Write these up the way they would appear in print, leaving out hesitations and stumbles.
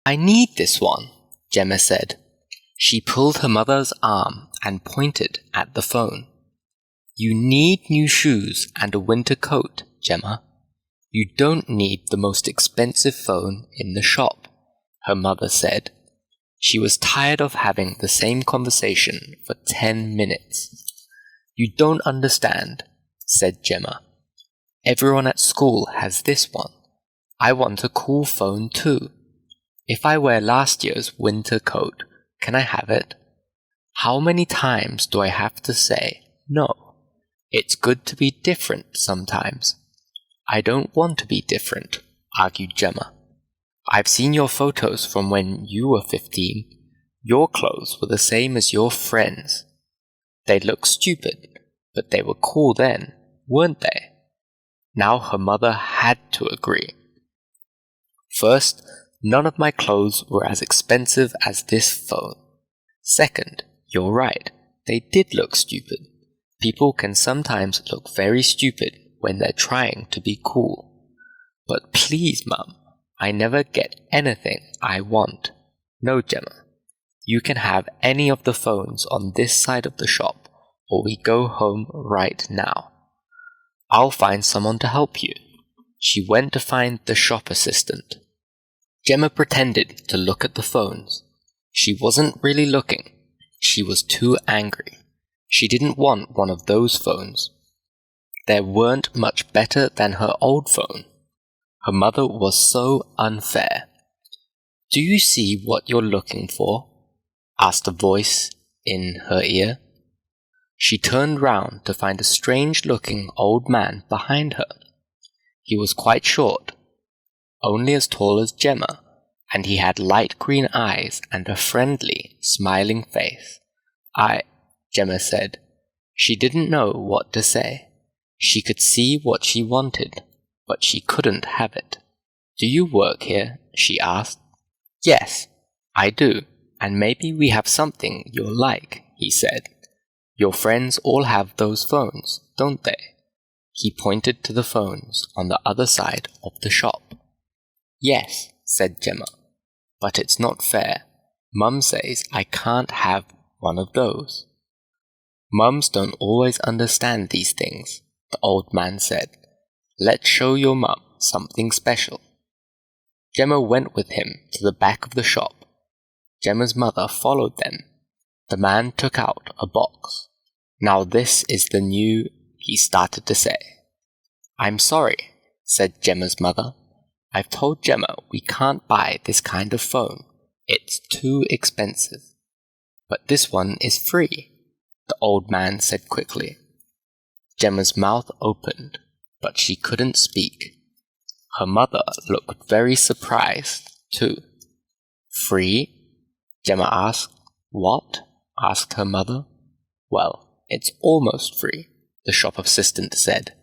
I need this one, Gemma said. She pulled her mother's arm and pointed at the phone. You need new shoes and a winter coat, Gemma. You don't need the most expensive phone in the shop, her mother said. She was tired of having the same conversation for 10 minutes. You don't understand, said Gemma. Everyone at school has this one. I want a cool phone too. If I wear last year's winter coat, can I have it? How many times do I have to say no? It's good to be different sometimes. I don't want to be different, argued Gemma. I've seen your photos from when you were 15. Your clothes were the same as your friends. They looked stupid, but they were cool then, weren't they? Now her mother had to agree. First, none of my clothes were as expensive as this phone. Second, you're right, they did look stupid. People can sometimes look very stupid when they're trying to be cool. But please, Mum, I never get anything I want. No, Gemma. You can have any of the phones on this side of the shop, or we go home right now. I'll find someone to help you. She went to find the shop assistant. Gemma pretended to look at the phones. She wasn't really looking. She was too angry. She didn't want one of those phones. They weren't much better than her old phone. Her mother was so unfair. Do you see what you're looking for? Asked a voice in her ear. She turned round to find a strange-looking old man behind her. He was quite short, only as tall as Gemma, and he had light green eyes and a friendly, smiling face. Gemma said. She didn't know what to say. She could see what she wanted, but she couldn't have it. Do you work here? She asked. Yes, I do, and maybe we have something you'll like, he said. Your friends all have those phones, don't they? He pointed to the phones on the other side of the shop. Yes, said Gemma, but it's not fair. Mum says I can't have one of those. Mums don't always understand these things, the old man said. Let's show your mum something special. Gemma went with him to the back of the shop. Gemma's mother followed them. The man took out a box. Now this is the new, he started to say. I'm sorry, said Gemma's mother. I've told Gemma we can't buy this kind of phone. It's too expensive. But this one is free, the old man said quickly. Gemma's mouth opened, but she couldn't speak. Her mother looked very surprised, too. Free? Gemma asked. What? Asked her mother. Well, it's almost free, the shop assistant said.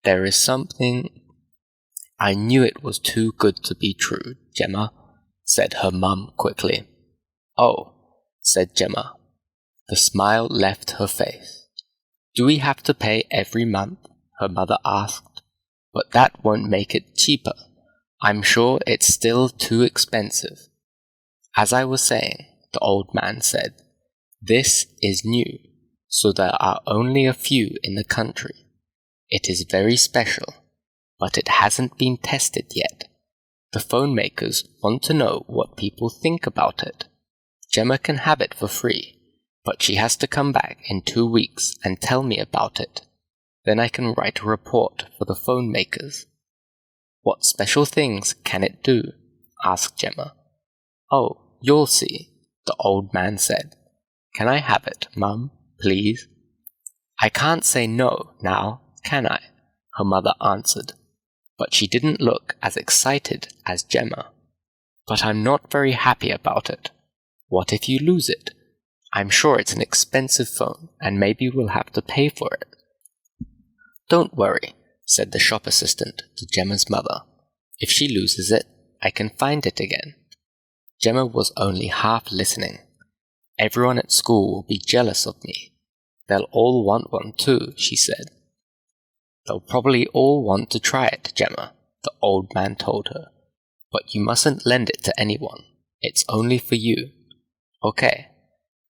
There is something... I knew it was too good to be true, Gemma, said her mum quickly. Oh, said Gemma. The smile left her face. Do we have to pay every month? Her mother asked. But that won't make it cheaper. I'm sure it's still too expensive. As I was saying, the old man said, this is new, so there are only a few in the country. It is very special, but it hasn't been tested yet. The phone makers want to know what people think about it. Gemma can have it for free, but she has to come back in 2 weeks and tell me about it. Then I can write a report for the phone makers. What special things can it do? Asked Gemma. Oh, you'll see, the old man said. Can I have it, Mum, please? I can't say no now, can I? Her mother answered. But she didn't look as excited as Gemma. But I'm not very happy about it. What if you lose it? I'm sure it's an expensive phone, and maybe we'll have to pay for it. Don't worry, said the shop assistant to Gemma's mother. If she loses it, I can find it again. Gemma was only half listening. Everyone at school will be jealous of me. They'll all want one too, she said. They'll probably all want to try it, Gemma, the old man told her. But you mustn't lend it to anyone. It's only for you. Okay.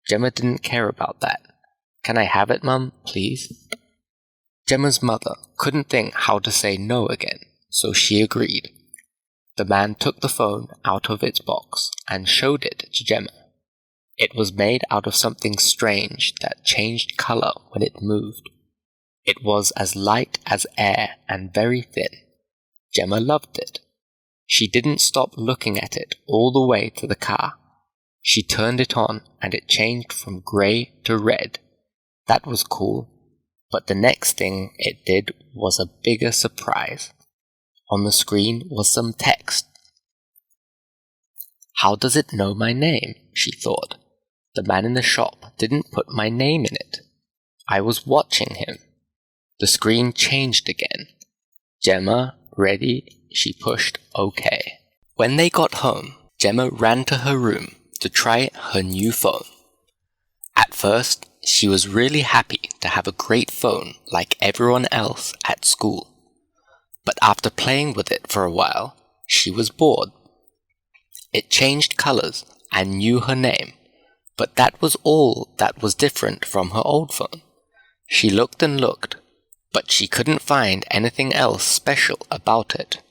Gemma didn't care about that. Can I have it, Mum, please? Gemma's mother couldn't think how to say no again, so she agreed. The man took the phone out of its box and showed it to Gemma. It was made out of something strange that changed color when it moved. It was as light as air and very thin. Gemma loved it. She didn't stop looking at it all the way to the car. She turned it on and it changed from grey to red. That was cool. But the next thing it did was a bigger surprise. On the screen was some text. How does it know my name? She thought. The man in the shop didn't put my name in it. I was watching him. The screen changed again. Gemma, ready? She pushed OK. When they got home, Gemma ran to her room to try her new phone. At first, she was really happy to have a great phone like everyone else at school. But after playing with it for a while, she was bored. It changed colors and knew her name, but that was all that was different from her old phone. She looked and looked, but she couldn't find anything else special about it.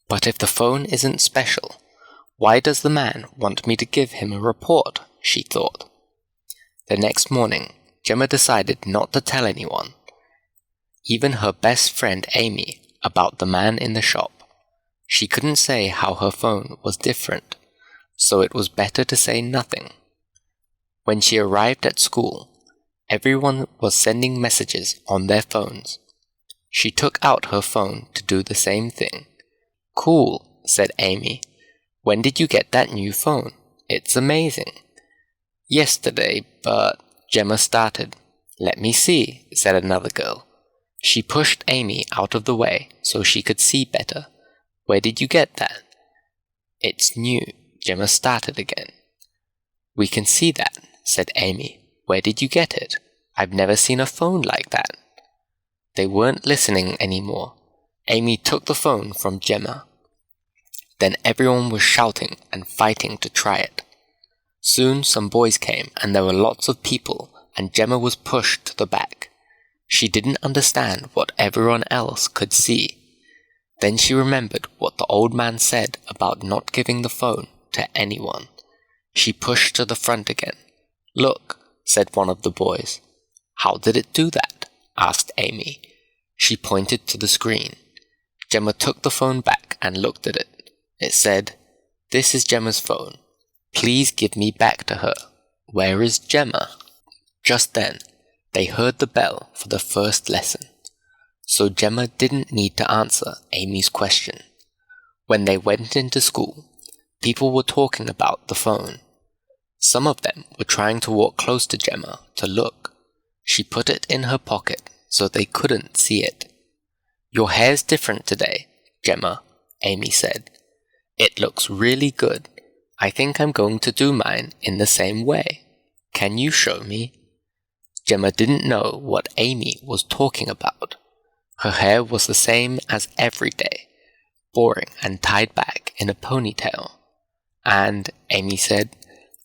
But if the phone isn't special, why does the man want me to give him a report? She thought. The next morning, Gemma decided not to tell anyone, even her best friend Amy, about the man in the shop. She couldn't say how her phone was different, so it was better to say nothing. When she arrived at school, everyone was sending messages on their phones. She took out her phone to do the same thing. Cool, said Amy. When did you get that new phone? It's amazing. Yesterday, but Gemma started. Let me see, said another girl. She pushed Amy out of the way so she could see better. Where did you get that? It's new, Gemma started again. We can see that, said Amy. Where did you get it? I've never seen a phone like that. They weren't listening anymore. Amy took the phone from Gemma. Then everyone was shouting and fighting to try it. Soon some boys came and there were lots of people and Gemma was pushed to the back. She didn't understand what everyone else could see. Then she remembered what the old man said about not giving the phone to anyone. She pushed to the front again. Look, said one of the boys. How did it do that? Asked Amy. She pointed to the screen. Gemma took the phone back and looked at it. It said, This is Gemma's phone. Please give me back to her. Where is Gemma? Just then, they heard the bell for the first lesson. So Gemma didn't need to answer Amy's question. When they went into school, people were talking about the phone. Some of them were trying to walk close to Gemma to look. She put it in her pocket so they couldn't see it. Your hair's different today, Gemma, Amy said. It looks really good. I think I'm going to do mine in the same way. Can you show me? Gemma didn't know what Amy was talking about. Her hair was the same as every day, boring and tied back in a ponytail. And Amy said,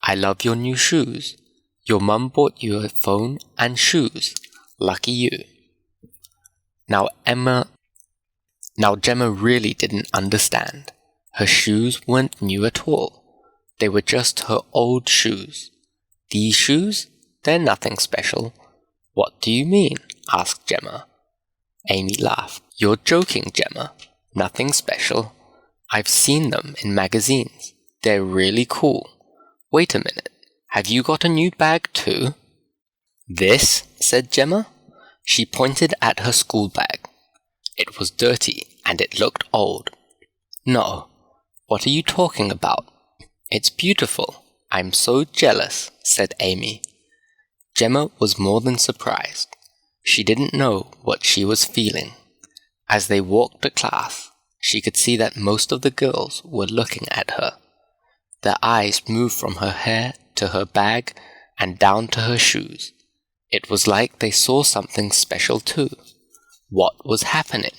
I love your new shoes. Your mum bought you a phone and shoes. Lucky you. Now Gemma really didn't understand. Her shoes weren't new at all. They were just her old shoes. These shoes? They're nothing special. What do you mean? Asked Gemma. Amy laughed. You're joking, Gemma. Nothing special. I've seen them in magazines. They're really cool. Wait a minute. Have you got a new bag too? This? Said Gemma. She pointed at her school bag. It was dirty and it looked old. No. What are you talking about? It's beautiful. I'm so jealous, said Amy. Gemma was more than surprised. She didn't know what she was feeling. As they walked to class, she could see that most of the girls were looking at her. Their eyes moved from her hair to her bag and down to her shoes. It was like they saw something special too. What was happening?